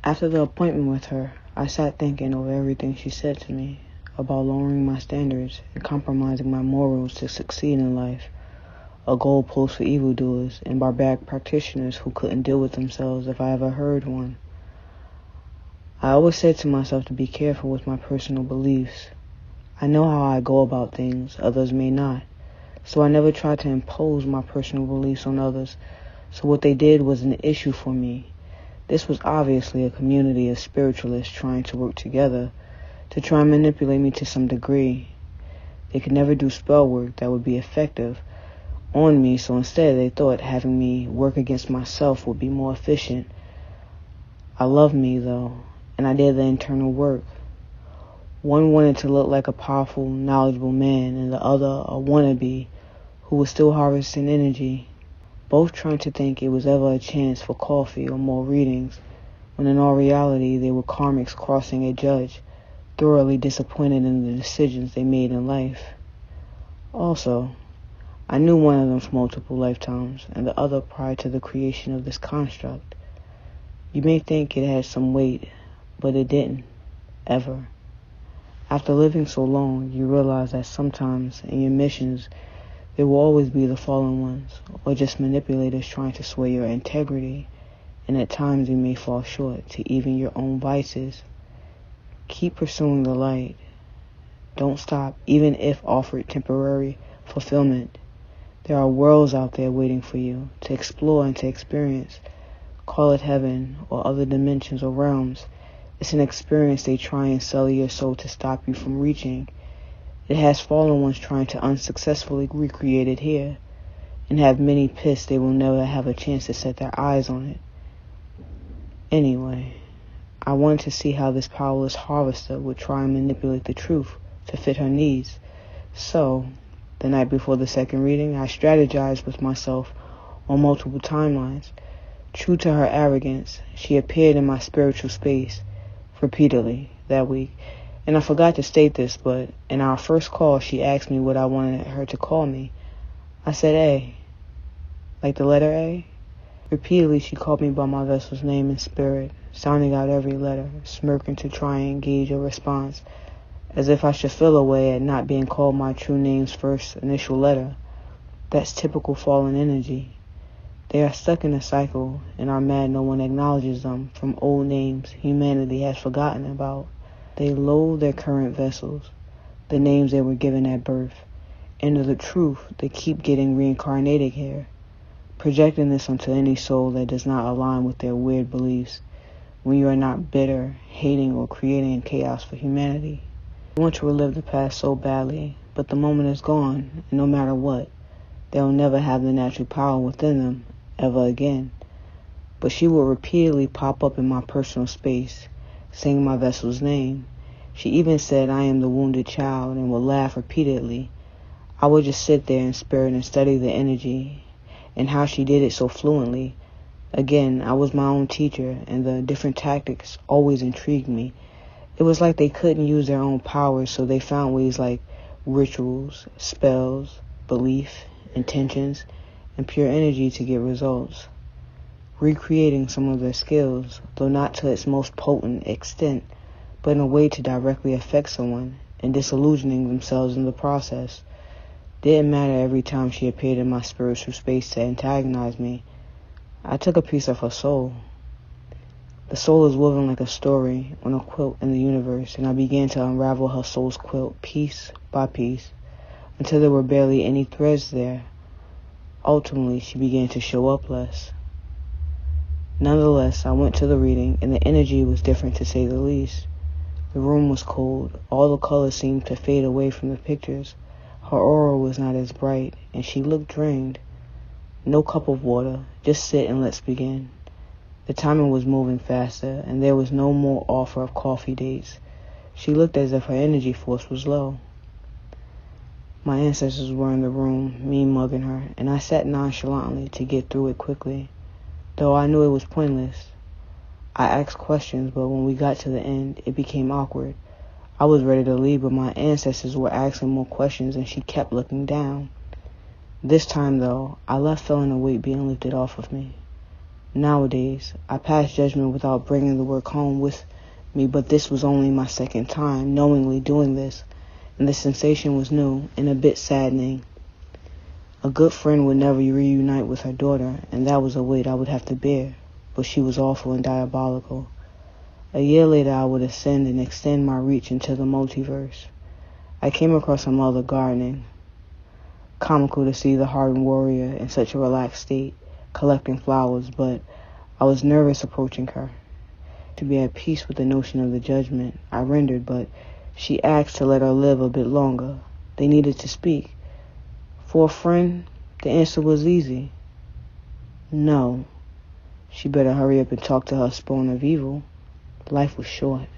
After the appointment with her, I sat thinking over everything she said to me about lowering my standards and compromising my morals to succeed in life, a goalpost for evildoers and barbaric practitioners who couldn't deal with themselves if I ever heard one. I always said to myself to be careful with my personal beliefs. I know how I go about things, others may not, so I never tried to impose my personal beliefs on others, so what they did was an issue for me. This was obviously a community of spiritualists trying to work together to try and manipulate me to some degree. They could never do spell work that would be effective on me, so instead they thought having me work against myself would be more efficient. I love me, though, and I did the internal work. One wanted to look like a powerful, knowledgeable man, and the other a wannabe who was still harvesting energy, both trying to think it was ever a chance for coffee or more readings, when in all reality they were karmics crossing a judge, thoroughly disappointed in the decisions they made in life. Also, I knew one of them for multiple lifetimes, and the other prior to the creation of this construct. You may think it had some weight, but it didn't, ever. After living so long, you realize that sometimes in your missions, there will always be the fallen ones, or just manipulators trying to sway your integrity, and at times you may fall short to even your own vices. Keep pursuing the light. Don't stop, even if offered temporary fulfillment. There are worlds out there waiting for you to explore and to experience. Call it heaven or other dimensions or realms. It's an experience they try and sell your soul to stop you from reaching. It has fallen ones trying to unsuccessfully recreate it here, and have many pissed they will never have a chance to set their eyes on it. Anyway, I wanted to see how this powerless harvester would try and manipulate the truth to fit her needs. So, the night before the second reading, I strategized with myself on multiple timelines. True to her arrogance, she appeared in my spiritual space repeatedly that week. And I forgot to state this, but in our first call, she asked me what I wanted her to call me. I said A, like the letter A. Repeatedly, she called me by my vessel's name in spirit, sounding out every letter, smirking to try and gauge a response, as if I should feel away at not being called my true name's first initial letter. That's typical fallen energy. They are stuck in a cycle and are mad no one acknowledges them from old names humanity has forgotten about. They loathe their current vessels, the names they were given at birth, and of the truth they keep getting reincarnated here, projecting this onto any soul that does not align with their weird beliefs, when you are not bitter, hating, or creating chaos for humanity. You want to relive the past so badly, but the moment is gone, and no matter what, they'll never have the natural power within them ever again. But she will repeatedly pop up in my personal space, saying my vessel's name. She even said I am the wounded child and would laugh repeatedly. I would just sit there in spirit and study the energy and how she did it so fluently. Again, I was my own teacher, and the different tactics always intrigued me. It was like they couldn't use their own powers, so they found ways like rituals, spells, belief, intentions, and pure energy to get results. Recreating some of their skills, though not to its most potent extent, but in a way to directly affect someone, and disillusioning themselves in the process. Didn't matter every time she appeared in my spiritual space to antagonize me. I took a piece of her soul. The soul is woven like a story on a quilt in the universe, and I began to unravel her soul's quilt piece by piece, until there were barely any threads there. Ultimately, she began to show up less. Nonetheless, I went to the reading, and the energy was different to say the least. The room was cold. All the colors seemed to fade away from the pictures. Her aura was not as bright, and she looked drained. No cup of water. Just sit and let's begin. The timing was moving faster, and there was no more offer of coffee dates. She looked as if her energy force was low. My ancestors were in the room, me mugging her, and I sat nonchalantly to get through it quickly, though I knew it was pointless. I asked questions, but when we got to the end, it became awkward. I was ready to leave, but my ancestors were asking more questions, and she kept looking down. This time, though, I left feeling a weight being lifted off of me. Nowadays, I pass judgment without bringing the work home with me, but this was only my second time knowingly doing this, and the sensation was new and a bit saddening. A good friend would never reunite with her daughter, and that was a weight I would have to bear, but she was awful and diabolical. A year later, I would ascend and extend my reach into the multiverse. I came across a mother gardening. Comical to see the hardened warrior in such a relaxed state, collecting flowers, but I was nervous approaching her. To be at peace with the notion of the judgment I rendered, but she asked to let her live a bit longer. They needed to speak. For a friend, the answer was easy. No. She better hurry up and talk to her spawn of evil. Life was short.